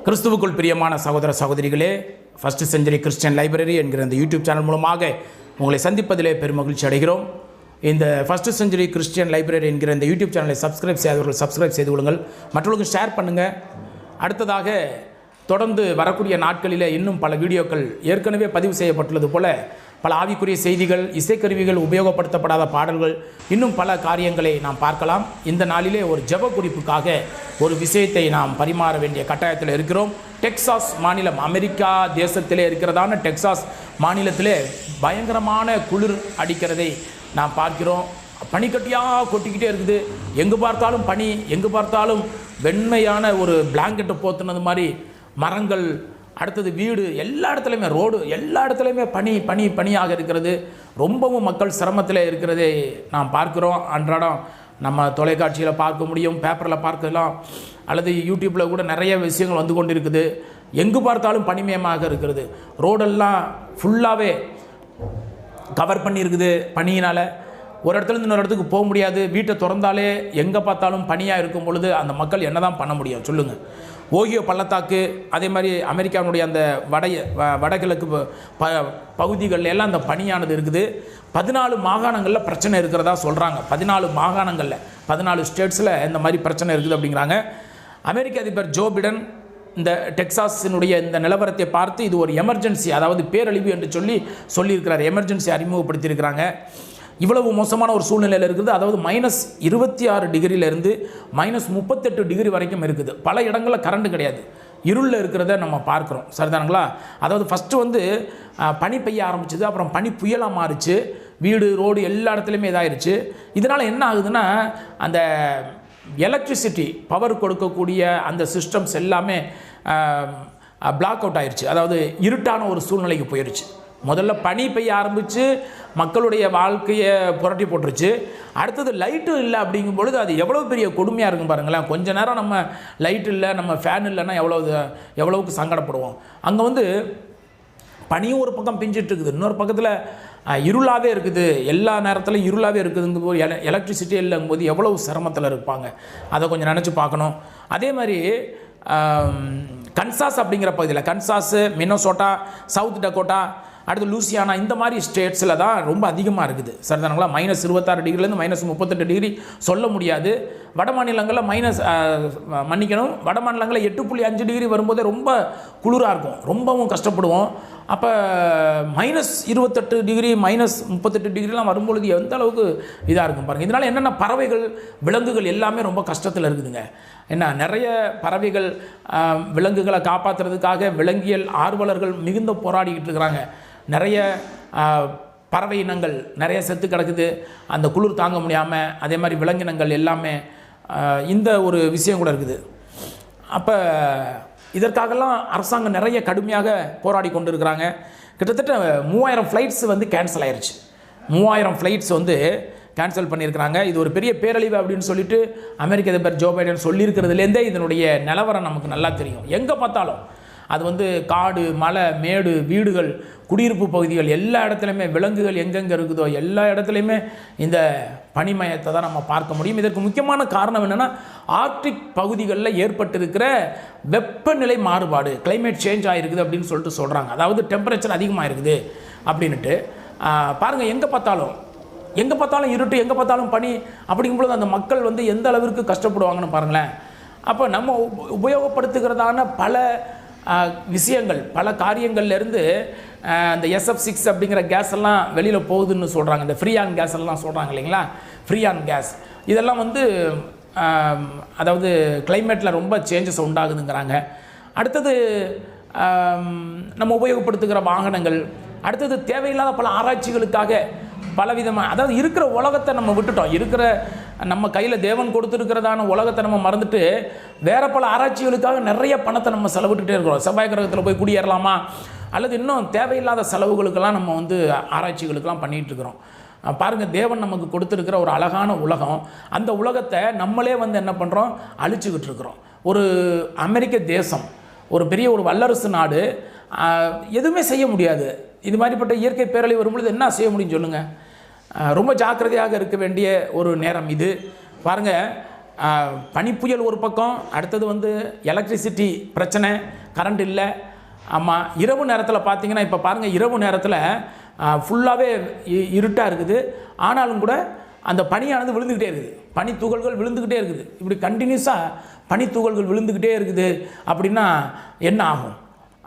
கிறிஸ்துவுக்குள் பிரியமான சகோதர சகோதரிகளே, ஃபர்ஸ்ட் செஞ்சுரி கிறிஸ்டியன் லைப்ரரி என்கிற இந்த யூடியூப் சேனல் மூலமாக உங்களை சந்திப்பதிலே பெருமகிழ்ச்சி அடைகிறோம். இந்த ஃபர்ஸ்ட் செஞ்சுரி கிறிஸ்டியன் லைப்ரரி என்கிற இந்த யூடியூப் சேனலை சப்ஸ்கிரைப் செய்தவர்கள் சப்ஸ்கிரைப் செய்து கொள்ளுங்கள், மற்றவர்களுக்கு ஷேர் பண்ணுங்கள். அடுத்ததாக தொடர்ந்து வரக்கூடிய நாட்களில் இன்னும் பல வீடியோக்கள் ஏற்கனவே பதிவு செய்யப்பட்டுள்ளது போல பல ஆவிக்குரிய செய்திகள், இசைக்கருவிகள், உபயோகப்படுத்தப்படாத பாடல்கள், இன்னும் பல காரியங்களை நாம் பார்க்கலாம். இந்த நாளிலே ஒரு ஜெப குறிப்புக்காக ஒரு விஷயத்தை நாம் பரிமாற வேண்டிய கட்டாயத்தில் இருக்கிறோம். டெக்சாஸ் மாநிலம், அமெரிக்கா தேசத்திலே இருக்கிறதான டெக்சாஸ் மாநிலத்திலே பயங்கரமான குளிர் அடிக்கிறதை நாம் பார்க்கிறோம். பனிக்கட்டியாக கொட்டிக்கிட்டே இருக்குது. எங்கு பார்த்தாலும் பனி, எங்கு பார்த்தாலும் வெண்மையான ஒரு பிளாங்கெட்டை போத்துனது மாதிரி மரங்கள், அடுத்தது வீடு, எல்லா இடத்துலையுமே ரோடு, எல்லா இடத்துலையுமே பனியாக இருக்கிறது. ரொம்பவும் மக்கள் சிரமத்தில் இருக்கிறதை நாம் பார்க்குறோம். அன்றாடம் நம்ம தொலைக்காட்சியில் பார்க்க முடியும், பேப்பரில் பார்க்கலாம், அல்லது யூடியூப்பில் கூட நிறைய விஷயங்கள் வந்து கொண்டு இருக்குது. எங்கு பார்த்தாலும் பனிமயமாக இருக்கிறது. ரோடெல்லாம் ஃபுல்லாகவே கவர் பண்ணியிருக்குது பனியினால். ஒரு இடத்துலேருந்து இன்னொரு இடத்துக்கு போக முடியாது. வீட்டை திறந்தாலே எங்கே பார்த்தாலும் பனியாக இருக்கும் பொழுது அந்த மக்கள் என்ன தான் பண்ண முடியும் சொல்லுங்கள்? ஓஹியோ பள்ளத்தாக்கு, அதே மாதிரி அமெரிக்காவினுடைய அந்த வடகிழக்கு பகுதிகளில் எல்லாம் அந்த பனியானது இருக்குது. 14 மாகாணங்களில் பிரச்சனை இருக்கிறதா சொல்கிறாங்க. 14 மாகாணங்களில் 14 ஸ்டேட்ஸில் இந்த மாதிரி பிரச்சனை இருக்குது அப்படிங்கிறாங்க. அமெரிக்க அதிபர் ஜோ பிடன் இந்த டெக்சாஸினுடைய இந்த நிலவரத்தை பார்த்து இது ஒரு எமர்ஜென்சி, அதாவது பேரழிவு என்று சொல்லியிருக்கிறார். எமர்ஜென்சி அறிமுகப்படுத்தியிருக்கிறாங்க. இவ்வளவு மோசமான ஒரு சூழ்நிலையில் இருக்குது. அதாவது -26 டிகிரியிலேருந்து -38 டிகிரி வரைக்கும் இருக்குது. பல இடங்களில் கரண்ட் கிடையாது, இருளில் இருக்கிறத நம்ம பார்க்குறோம். சரிதானுங்களா? அதாவது ஃபஸ்ட்டு பனி பெய்ய ஆரம்பிச்சிது, அப்புறம் பனி புயலாக மாறிச்சு. வீடு, ரோடு எல்லா இடத்துலையுமே இதாகிடுச்சு. இதனால் என்ன ஆகுதுன்னா, அந்த எலக்ட்ரிசிட்டி பவர் கொடுக்கக்கூடிய அந்த சிஸ்டம்ஸ் எல்லாமே பிளாக் அவுட் ஆயிடுச்சு. அதாவது இருட்டான ஒரு சூழ்நிலைக்கு போயிடுச்சு. முதல்ல பனி பெய்ய ஆரம்பித்து மக்களுடைய வாழ்க்கையை புரட்டி போட்டுருச்சு. அடுத்தது லைட்டும் இல்லை அப்படிங்கும் பொழுது அது எவ்வளோ பெரிய கொடுமையாக இருக்கும் பாருங்களேன். கொஞ்ச நேரம் நம்ம லைட் இல்லை, நம்ம ஃபேன் இல்லைன்னா எவ்வளவுக்கு சங்கடப்படுவோம். அங்கே பனியும் ஒரு பக்கம் பிஞ்சிட்டு இருக்குது, இன்னொரு பக்கத்தில் இருளாகவே இருக்குது. எல்லா நேரத்திலும் இருளாகவே இருக்குதுங்கும் போது எலக்ட்ரிசிட்டி இல்லைங்கும் போது எவ்வளவு சிரமத்தில் இருப்பாங்க, அதை கொஞ்சம் நினச்சி பார்க்கணும். அதே மாதிரி கன்சாஸ் அப்படிங்கிற பகுதியில், கன்சாஸு, மினசோட்டா, சவுத் டக்கோட்டா, அடுத்து லூசியானா, இந்த மாதிரி ஸ்டேட்ஸில் தான் ரொம்ப அதிகமாக இருக்குது. சரிதானுங்களா? -26 டிகிரிலேருந்து -38 டிகிரி சொல்ல முடியாது. வட மாநிலங்களில் வட மாநிலங்களில் 8.5 டிகிரி வரும்போதே ரொம்ப குளிராக இருக்கும், ரொம்பவும் கஷ்டப்படுவோம். அப்போ -28 டிகிரி, -38 டிகிரிலாம் வரும்பொழுது எந்த அளவுக்கு இதாக இருக்கும் பாருங்கள். இதனால் என்னென்ன பறவைகள், விலங்குகள் எல்லாமே ரொம்ப கஷ்டத்தில் இருக்குதுங்க. நிறைய பறவைகள், விலங்குகளை காப்பாற்றுறதுக்காக விலங்கியல் ஆர்வலர்கள் மிகுந்த போராடிக்கிட்டு இருக்கிறாங்க. நிறைய பறவை இனங்கள் நிறைய செத்து கிடக்குது அந்த குளிர் தாங்க முடியாமல். அதே மாதிரி விலங்கினங்கள் எல்லாமே இந்த ஒரு விஷயம் கூட இருக்குது. அப்போ இதற்காகலாம் அரசாங்கம் நிறைய கடுமையாக போராடி கொண்டு இருக்கிறாங்க. கிட்டத்தட்ட 3000 ஃப்ளைட்ஸ் கேன்சல் ஆயிடுச்சு. 3000 ஃப்ளைட்ஸ் கேன்சல் பண்ணியிருக்கிறாங்க. இது ஒரு பெரிய பேரழிவு அப்படின்னு சொல்லிட்டு அமெரிக்க அதிபர் ஜோ பைடன் சொல்லியிருக்கிறதுலேருந்தே இதனுடைய நிலவரம் நமக்கு நல்லா தெரியும். எங்கே பார்த்தாலும் அது காடு, மலை, மேடு, வீடுகள், குடியிருப்பு பகுதிகள், எல்லா இடத்துலையுமே விலங்குகள் எங்கெங்கே இருக்குதோ எல்லா இடத்துலையுமே இந்த பனிமயத்தை தான் நம்ம பார்க்க முடியும். இதற்கு முக்கியமான காரணம் என்னென்னா, ஆர்க்டிக் பகுதிகளில் ஏற்பட்டிருக்கிற வெப்பநிலை மாறுபாடு, கிளைமேட் சேஞ்ச் ஆகிருக்குது அப்படின்னு சொல்கிறாங்க. அதாவது டெம்பரேச்சர் அதிகமாக இருக்குது அப்படின்ட்டு பாருங்கள். எங்கே பார்த்தாலும் இருட்டு, எங்கே பார்த்தாலும் பனி அப்படிங்கும்பொழுது அந்த மக்கள் எந்த அளவிற்கு கஷ்டப்படுவாங்கன்னு பாருங்களேன். அப்போ நம்ம உபயோகப்படுத்துகிறதான பல விஷயங்கள், பல காரியங்கள்லேருந்து இந்த SF6 அப்படிங்கிற கேஸ் எல்லாம் வெளியில் போகுதுன்னு சொல்கிறாங்க. இந்த ஃப்ரீயான் கேஸ் எல்லாம் சொல்கிறாங்க இல்லைங்களா? ஃப்ரீயான் கேஸ் இதெல்லாம் அதாவது கிளைமேட்டில் ரொம்ப சேஞ்சஸ் உண்டாகுதுங்கிறாங்க. அடுத்தது நம்ம உபயோகப்படுத்துகிற வாகனங்கள், அடுத்தது தேவையில்லாத பல ஆராய்ச்சிகளுக்காக பலவிதமாக, அதாவது இருக்கிற உலகத்தை நம்ம விட்டுட்டோம். இருக்கிற நம்ம கையில் தேவன் கொடுத்துருக்கிறதான உலகத்தை நம்ம மறந்துட்டு வேறு பல ஆராய்ச்சிகளுக்காக நிறைய பணத்தை நம்ம செலவிட்டுட்டே இருக்கிறோம். செவ்வாய் கிரகத்தில் போய் குடியேறலாமா, அல்லது இன்னும் தேவையில்லாத செலவுகளுக்கெல்லாம் நம்ம ஆராய்ச்சிகளுக்கெல்லாம் பண்ணிகிட்ருக்கிறோம். பாருங்கள், தேவன் நமக்கு கொடுத்துருக்கிற ஒரு அழகான உலகம், அந்த உலகத்தை நம்மளே என்ன பண்ணுறோம், அழிச்சுக்கிட்டு இருக்கிறோம். ஒரு அமெரிக்க தேசம், ஒரு பெரிய ஒரு வல்லரசு நாடு, எதுவுமே செய்ய முடியாது. இது மாதிரிப்பட்ட இயற்கை பேரழிவு வரும்பொழுது என்ன செய்ய முடியும் சொல்லுங்கள்? ரொம்ப ஜாக்கிரதையாக இருக்க வேண்டிய ஒரு நேரம் இது. பாருங்கள், பனிப்புயல் ஒரு பக்கம், அடுத்தது வந்து எலக்ட்ரிசிட்டி பிரச்சனை, கரண்ட் இல்லை. ஆமாம், இரவு நேரத்தில் பார்த்தீங்கன்னா இப்போ பாருங்கள், இரவு நேரத்தில் ஃபுல்லாகவே இருட்டாக இருக்குது. ஆனாலும் கூட அந்த பனியானது விழுந்துக்கிட்டே இருக்குது, பனித்துகள்கள் விழுந்துக்கிட்டே இருக்குது. இப்படி கண்டினியூஸாக பனித்துகள்கள் விழுந்துக்கிட்டே இருக்குது அப்படின்னா என்ன ஆகும்?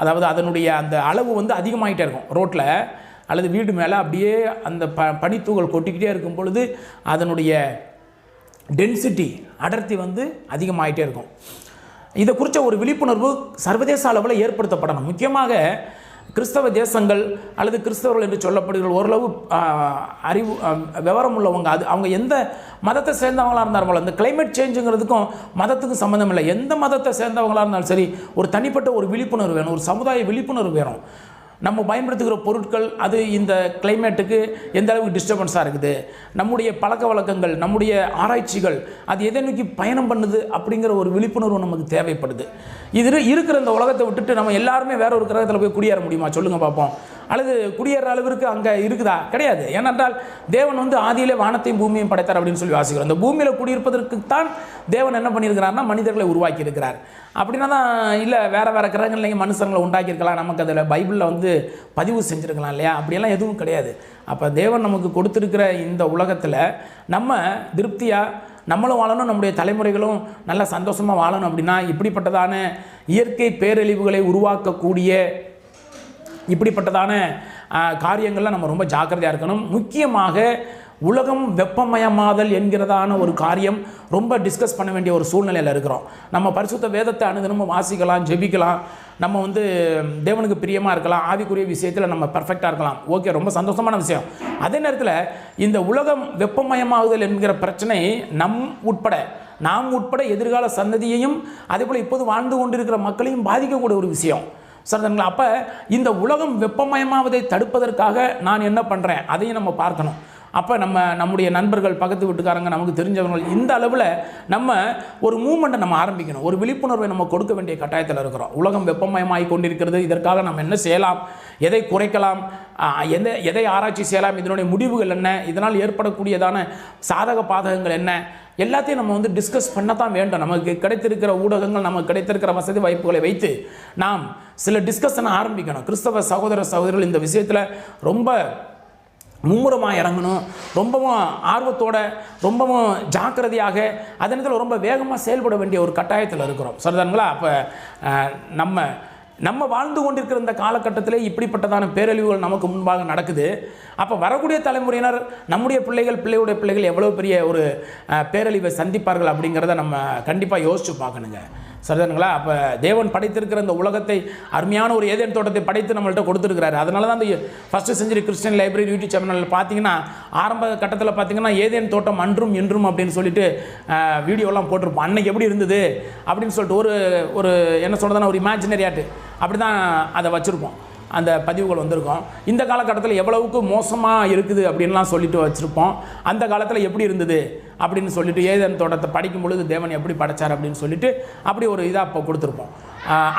அதாவது அதனுடைய அந்த அளவு வந்து அதிகமாகிட்டே இருக்கும் ரோட்டில் அல்லது வீடு மேலே. அப்படியே அந்த பனித்துகள் கொட்டிக்கிட்டே இருக்கும் பொழுது அதனுடைய டென்சிட்டி, அடர்த்தி வந்து அதிகமாகிட்டே இருக்கும். இதை குறித்த ஒரு விழிப்புணர்வு சர்வதேச அளவில் ஏற்படுத்தப்படணும். முக்கியமாக கிறிஸ்தவ தேசங்கள் அல்லது கிறிஸ்தவர்கள் என்று சொல்லப்படுகிற ஓரளவு அறிவு விவரம் உள்ளவங்க, அவங்க எந்த மதத்தை சேர்ந்தவங்களாக இருந்தாலும், இந்த கிளைமேட் சேஞ்சுங்கிறதுக்கும் மதத்துக்கும் சம்மந்தம் இல்லை. எந்த மதத்தை சேர்ந்தவங்களாக இருந்தாலும் சரி, ஒரு தனிப்பட்ட ஒரு விழிப்புணர்வு வேணும், ஒரு சமுதாய விழிப்புணர்வு வேணும். நம்ம பயன்படுத்துகிற பொருட்கள் அது இந்த கிளைமேட்டுக்கு எந்த அளவுக்கு டிஸ்டர்பன்ஸாக இருக்குது, நம்முடைய பழக்க வழக்கங்கள், நம்முடைய ஆராய்ச்சிகள் அது எதை நோக்கி பயணம் பண்ணுது அப்படிங்கிற ஒரு விழிப்புணர்வு நமக்கு தேவைப்படுது. இது இருக்கிற இந்த உலகத்தை விட்டுட்டு நம்ம எல்லாருமே வேற ஒரு கிரகத்தில் போய் குடியேற முடியுமா சொல்லுங்கள் பார்ப்போம்? அல்லது குடியேற அளவிற்கு அங்கே இருக்குதா? கிடையாது. ஏனென்றால் தேவன் வந்து ஆதியிலே வானத்தையும் பூமியையும் படைத்தார் அப்படின்னு சொல்லி வாசிக்கிறோம். அந்த பூமியில் குடியிருப்பதற்கு தான் தேவன் என்ன பண்ணியிருக்கிறார்னா மனிதர்களை உருவாக்கி இருக்கிறார். அப்படின்னா தான் இல்லை வேறு வேறு கிரகங்கள்லையும் மனுஷங்களை உண்டாக்கியிருக்கலாம், நமக்கு அதில் பைபிளில் வந்து பதிவு செஞ்சுருக்கலாம் இல்லையா? அப்படியெல்லாம் எதுவும் கிடையாது. அப்போ தேவன் நமக்கு கொடுத்துருக்கிற இந்த உலகத்தில் நம்ம திருப்தியாக நம்மளும் வாழணும், நம்முடைய தலைமுறைகளும் நல்ல சந்தோஷமாக வாழணும். அப்படின்னா இப்படிப்பட்டதான இயற்கை பேரழிவுகளை உருவாக்கக்கூடிய இப்படிப்பட்டதான காரியங்கள்லாம் நம்ம ரொம்ப ஜாக்கிரதையாக இருக்கணும். முக்கியமாக உலகம் வெப்பமயமாதல் என்கிறதான ஒரு காரியம் ரொம்ப டிஸ்கஸ் பண்ண வேண்டிய ஒரு சூழ்நிலையில் இருக்கிறோம். நம்ம பரிசுத்த வேதத்தை அனுதினமும் வாசிக்கலாம், ஜெபிக்கலாம், நம்ம வந்து தேவனுக்கு பிரியமாக இருக்கலாம், ஆவிக்குரிய விஷயத்தில் நம்ம பர்ஃபெக்டாக இருக்கலாம். ஓகே, ரொம்ப சந்தோஷமான விஷயம். அதே நேரத்தில் இந்த உலகம் வெப்பமயமாகுதல் என்கிற பிரச்சனை நாம் உட்பட எதிர்கால சந்ததியையும் அதேபோல் இப்போது வாழ்ந்து கொண்டிருக்கிற மக்களையும் பாதிக்கக்கூடிய ஒரு விஷயம். சரிங்களா? அப்போ இந்த உலகம் வெப்பமயமாவதை தடுப்பதற்காக நான் என்ன பண்ணுறேன் அதையும் நம்ம பார்க்கணும். அப்போ நம்முடைய நண்பர்கள், பக்கத்து வீட்டுக்காரங்க, நமக்கு தெரிஞ்சவர்கள், இந்த அளவில் நம்ம ஒரு மூமெண்ட்டை நம்ம ஆரம்பிக்கணும். ஒரு விழிப்புணர்வை நம்ம கொடுக்க வேண்டிய கட்டாயத்தில் இருக்கிறோம். உலகம் வெப்பமயமாகி கொண்டிருக்கிறது, இதற்காக நம்ம என்ன செய்யலாம், எதை குறைக்கலாம், எதை ஆராய்ச்சி செய்யலாம், இதனுடைய முடிவுகள் என்ன, இதனால் ஏற்படக்கூடியதான சாதக பாதகங்கள் என்ன, எல்லாத்தையும் நம்ம வந்து டிஸ்கஸ் பண்ண தான் வேண்டும். நமக்கு கிடைத்திருக்கிற ஊடகங்கள், நமக்கு கிடைத்திருக்கிற வசதி வாய்ப்புகளை வைத்து நாம் சில டிஸ்கஷனை ஆரம்பிக்கணும். கிறிஸ்தவ சகோதரர்கள் இந்த விஷயத்தில் ரொம்ப மும்முரமாக இறங்கணும், ரொம்பவும் ஆர்வத்தோட, ரொம்பவும் ஜாக்கிரதையாக, அதே நேரத்தில் ரொம்ப வேகமாக செயல்பட வேண்டிய ஒரு கட்டாயத்தில் இருக்கிறோம். சரிதானுங்களா? அப்போ நம்ம வாழ்ந்து கொண்டிருக்கிற இந்த காலகட்டத்தில் இப்படிப்பட்டதான பேரழிவுகள் நமக்கு முன்பாக நடக்குது. அப்போ வரக்கூடிய தலைமுறையினர், நம்முடைய பிள்ளைகளுடைய பிள்ளைகள் எவ்வளோ பெரிய ஒரு பேரழிவை சந்திப்பார்கள் அப்படிங்கிறத நம்ம கண்டிப்பாக யோசித்து பார்க்கணுங்க. சரிதானுங்களா? அப்போ தேவன் படைத்திருக்கிற இந்த உலகத்தை, அருமையான ஒரு ஏதேன் தோட்டத்தை படைத்து நம்மள்கிட்ட கொடுத்துருக்கிறாரு. அதனால தான் அந்த first century Christian library YouTube சேனலில் பார்த்தீங்கன்னா ஆரம்ப கட்டத்தில் பார்த்தீங்கன்னா ஏதேன் தோட்டம் அன்றும் இன்றும் அப்படின்னு சொல்லிட்டு வீடியோலாம் போட்டிருப்போம். அன்னைக்கு எப்படி இருந்தது அப்படின்னு சொல்லிட்டு ஒரு என்ன சொல்கிறதுனா ஒரு இமேஜினரி ஆர்ட் அப்படி தான் அதை வச்சுருப்போம். அந்த பதிவுகள் வந்திருக்கும். இந்த காலகட்டத்தில் எவ்வளவுக்கு மோசமாக இருக்குது அப்படின்லாம் சொல்லிட்டு வச்சுருப்போம். அந்த காலத்தில் எப்படி இருந்தது அப்படின்னு சொல்லிட்டு ஏதேன் தோட்டத்தை படிக்கும் பொழுது தேவன் எப்படி படைச்சார் அப்படின்னு சொல்லிட்டு அப்படி ஒரு இதாக இப்போ கொடுத்துருப்போம்.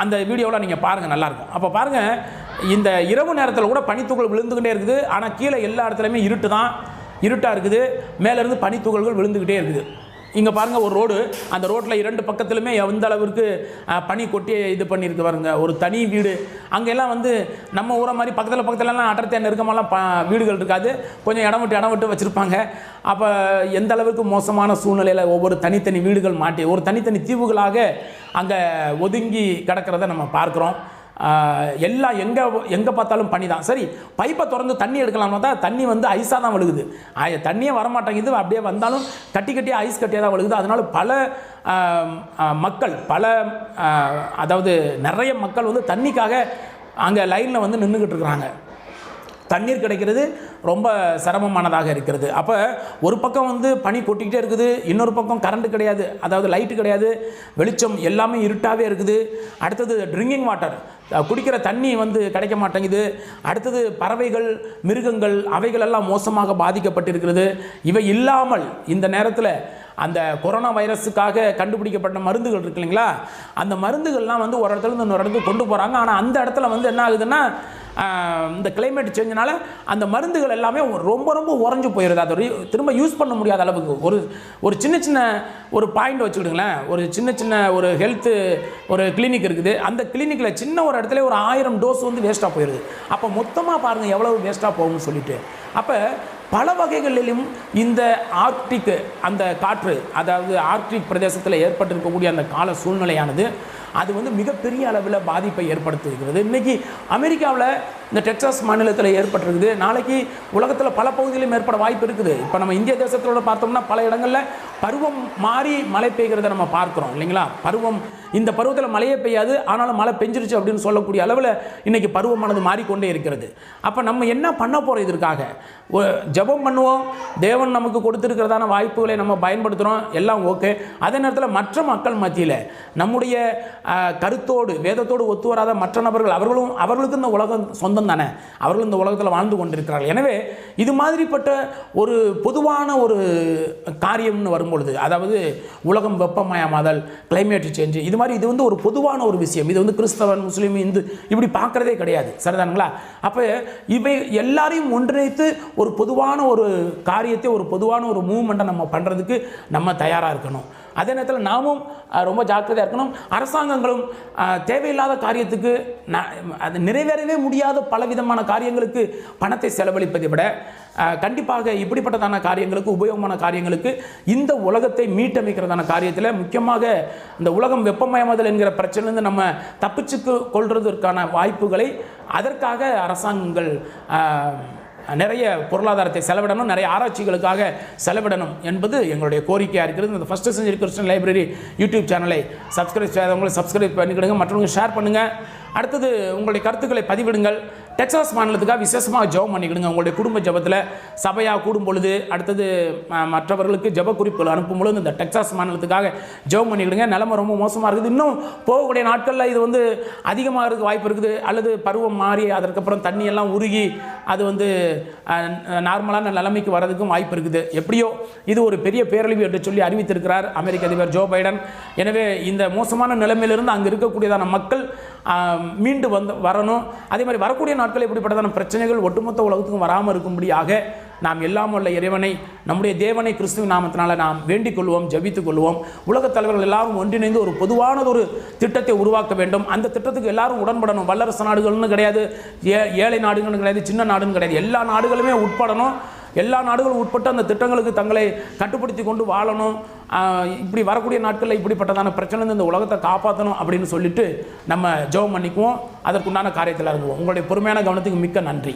அந்த வீடியோவில் நீங்கள் பாருங்கள், நல்லாயிருக்கும். அப்போ பாருங்கள், இந்த இரவு நேரத்தில் கூட பனித்துகள் விழுந்துக்கிட்டே இருக்குது. ஆனால் கீழே எல்லா இடத்துலையுமே இருட்டாக இருக்குது, மேலேருந்து பனித்துகள்கள் விழுந்துக்கிட்டே இருக்குது. இங்கே பாருங்கள், ஒரு ரோடு, அந்த ரோட்டில் 2 பக்கத்துலையுமே எந்த அளவிற்கு பனி கொட்டி இது பண்ணியிருக்கு பாருங்க. ஒரு தனி வீடு அங்கெல்லாம் வந்து நம்ம ஊரை மாதிரி பக்கத்துலலாம் அடர்த்தியாக நெருக்கமாலாம் வீடுகள் இருக்காது, கொஞ்சம் இடம் விட்டு வச்சுருப்பாங்க. அப்போ எந்த அளவுக்கு மோசமான சூழ்நிலையில் ஒவ்வொரு தனித்தனி வீடுகள் மாட்டி ஒரு தனித்தனி தீவுகளாக அங்கே ஒதுங்கி கிடக்கிறத நம்ம பார்க்குறோம். எல்லாம் எங்கே பார்த்தாலும் பனி தான். சரி, பைப்பை திறந்து தண்ணி எடுக்கலாம்னா தான் தண்ணி வந்து ஐஸாக தான் விழுகுது, தண்ணியே வரமாட்டேங்குது. அப்படியே வந்தாலும் கட்டியாக ஐஸ் கட்டியாக தான் விழுகுது. அதனால் பல மக்கள் அதாவது நிறைய மக்கள் வந்து தண்ணிக்காக அங்கே லைனில் வந்து நின்றுக்கிட்டு இருக்கிறாங்க. தண்ணீர் கிடைக்கிறது ரொம்ப சிரமமானதாக இருக்கிறது. அப்போ ஒரு பக்கம் வந்து பனி கொட்டிக்கிட்டே இருக்குது, இன்னொரு பக்கம் கரண்ட் கிடையாது, அதாவது லைட்டு கிடையாது, வெளிச்சம் எல்லாமே இருட்டாகவே இருக்குது. அடுத்தது ட்ரிங்கிங் வாட்டர், குடிக்கிற தண்ணி வந்து கிடைக்க மாட்டேங்குது. அடுத்தது பறவைகள், மிருகங்கள், அவைகளெல்லாம் மோசமாக பாதிக்கப்பட்டிருக்கிறது. இவை இல்லாமல் இந்த நேரத்தில் அந்த கொரோனா வைரஸுக்காக கண்டுபிடிக்கப்பட்ட மருந்துகள் இருக்கு இல்லைங்களா, அந்த மருந்துகள்லாம் வந்து ஒரு இடத்துல இருந்து இன்னொரு இடத்துக்கு கொண்டு போகிறாங்க. ஆனால் அந்த இடத்துல வந்து என்ன ஆகுதுன்னா இந்த கிளைமேட் சேஞ்சினால அந்த மருந்துகள் எல்லாமே ரொம்ப ரொம்ப உறைஞ்சு போயிடுது. அதை திரும்ப யூஸ் பண்ண முடியாத அளவுக்கு ஒரு சின்ன சின்ன ஒரு பாயிண்ட் வச்சுக்கிடுங்களேன். ஒரு சின்ன ஒரு ஹெல்த்து ஒரு கிளினிக் இருக்குது. அந்த கிளினிக்கில் சின்ன ஒரு இடத்துல ஒரு 1000 டோஸ் வந்து வேஸ்ட்டாக போயிடுது. அப்போ மொத்தமாக பாருங்கள் எவ்வளவு வேஸ்ட்டாக போகும்னு சொல்லிட்டு. அப்போ பல வகைகளிலும் இந்த ஆர்க்டிக் அந்த காற்று, அதாவது ஆர்க்டிக் பிரதேசத்தில் ஏற்பட்டிருக்கக்கூடிய அந்த கால சூழ்நிலையானது அது வந்து மிகப்பெரிய அளவில் பாதிப்பை ஏற்படுத்தியிருக்கிறது. இன்றைக்கி அமெரிக்காவில் இந்த டெக்சாஸ் மாநிலத்தில் ஏற்பட்டிருக்குது. நாளைக்கு உலகத்தில் பல பகுதியிலும் ஏற்பட வாய்ப்பு இருக்குது. இப்போ நம்ம இந்திய தேசத்தோட பார்த்தோம்னா பல இடங்களில் பருவம் மாறி மழை பெய்கிறத நம்ம பார்க்குறோம் இல்லைங்களா. இந்த பருவத்தில் மழையே பெய்யாது, ஆனாலும் மழை பெஞ்சிருச்சு அப்படின்னு சொல்லக்கூடிய அளவில் இன்றைக்கி பருவமானது மாறிக்கொண்டே இருக்கிறது. அப்போ நம்ம என்ன பண்ண போகிறோம்? இதற்காக ஜெபம் பண்ணுவோம். தேவன் நமக்கு கொடுத்துருக்கிறதான வாய்ப்புகளை நம்ம பயன்படுத்துகிறோம், எல்லாம் ஓகே. அதே நேரத்தில் மற்ற மக்கள் மத்தியில் நம்முடைய கருத்தோடு வேதத்தோடு ஒத்து வராத மற்ற நபர்கள் அவர்களுக்கு இந்த உலகம் சொந்தம் தானே, அவர்கள் இந்த உலகத்தில் வாழ்ந்து கொண்டிருக்கிறார்கள். எனவே இது மாதிரிப்பட்ட ஒரு பொதுவான ஒரு காரியம்னு வரும்பொழுது, அதாவது உலகம் வெப்பமயமாதல், கிளைமேட் சேஞ்சு, இது வந்து ஒரு பொதுவான ஒரு விஷயம். இது வந்து கிறிஸ்தவன், முஸ்லீம், இந்து இப்படி பார்க்குறதே கிடையாது. சரிதானுங்களா? அப்போ இவை எல்லாரையும் ஒன்றிணைத்து ஒரு பொதுவான ஒரு காரியத்தை, ஒரு பொதுவான ஒரு மூவ்மெண்ட்டை நம்ம பண்ணுறதுக்கு நம்ம தயாராக இருக்கணும். அதே நேரத்தில் நாமும் ரொம்ப ஜாக்கிரதையாக இருக்கணும். அரசாங்கங்களும் தேவையில்லாத காரியத்துக்கு, அது நிறைவேறவே முடியாத பலவிதமான காரியங்களுக்கு பணத்தை செலவழிப்பதை விட கண்டிப்பாக இப்படிப்பட்டதான காரியங்களுக்கு, உபயோகமான காரியங்களுக்கு, இந்த உலகத்தை மீட்டமைக்கிறதான காரியத்தில் முக்கியமாக இந்த உலகம் வெப்பமயமாதல் என்கிற பிரச்சனையிலிருந்து நம்ம தப்பிச்சு கொள்வதற்கான வாய்ப்புகளை அதற்காக அரசாங்கங்கள் நிறைய பொருளாதாரத்தை செலவிடணும், நிறைய ஆராய்ச்சிகளுக்காக செலவிடணும் என்பது எங்களுடைய கோரிக்கையாக இருக்கிறது. இந்த first century Christian library YouTube சேனலை சப்ஸ்கிரைப் செய்யாதவங்களை சப்ஸ்கிரைப் பண்ணிக்கிடுங்க, மற்றவங்க ஷேர் பண்ணுங்கள். அடுத்தது உங்களுடைய கருத்துக்களை பதிவிடுங்கள். டெக்சாஸ் மாநிலத்துக்காக விசேஷமாக ஜெபம் பண்ணிக்கிடுங்க. உங்களுடைய குடும்ப ஜெபத்தில் சபையாக கூடும் பொழுது, அடுத்தது மற்றவர்களுக்கு ஜெப குறிப்புகள் அனுப்பும் பொழுது இந்த டெக்சாஸ் மாநிலத்துக்காக ஜெபம் பண்ணிக்கிடுங்க. நிலைமை ரொம்ப மோசமாக இருக்குது. இன்னும் போகக்கூடிய நாட்களில் இது வந்து அதிகமாக இருக்க வாய்ப்பு இருக்குது. அல்லது பருவம் மாறி அதற்கப்புறம் தண்ணியெல்லாம் உருகி அது வந்து நார்மலான நிலைமைக்கு வரதுக்கும் வாய்ப்பு இருக்குது. எப்படியோ இது ஒரு பெரிய பேரழிவு என்று சொல்லி அறிவித்திருக்கிறார் அமெரிக்க அதிபர் ஜோ பைடன். எனவே இந்த மோசமான நிலைமையிலிருந்து அங்கே இருக்கக்கூடியதான மக்கள் மீண்டு வரணும். அதே மாதிரி வரக்கூடிய நாட்கள் இப்படிப்பட்டதான பிரச்சனைகள் ஒட்டுமொத்த உலகத்துக்கும் வராமல் இருக்கும்படியாக நாம் எல்லாம் உள்ள இறைவனை, நம்முடைய தேவனை கிறிஸ்துவின் நாமத்தினால நாம் வேண்டிக் கொள்வோம், ஜபித்துக் கொள்வோம். உலகத் தலைவர்கள் எல்லாரும் ஒன்றிணைந்து ஒரு பொதுவானதொரு திட்டத்தை உருவாக்க வேண்டும். அந்த திட்டத்துக்கு எல்லாரும் உடன்படணும். வல்லரசு நாடுகள்னு கிடையாது, ஏழை நாடுகள்னு கிடையாது, சின்ன நாடுன்னு கிடையாது, எல்லா நாடுகளுமே உட்படணும். எல்லா நாடுகளும் உட்பட்டு அந்த திட்டங்களுக்கு தங்களை கட்டுப்படுத்தி கொண்டு வாழணும். இப்படி வரக்கூடிய நாட்களில் இப்படிப்பட்டதான பிரச்சனை இந்த உலகத்தை காப்பாற்றணும் அப்படின்னு சொல்லிட்டு நம்ம ஜெபம் பண்ணிக்குவோம். அதற்குண்டான காரியத்தில் இறங்குவோம். உங்களுடைய பொறுமையான கவனத்துக்கு மிக்க நன்றி.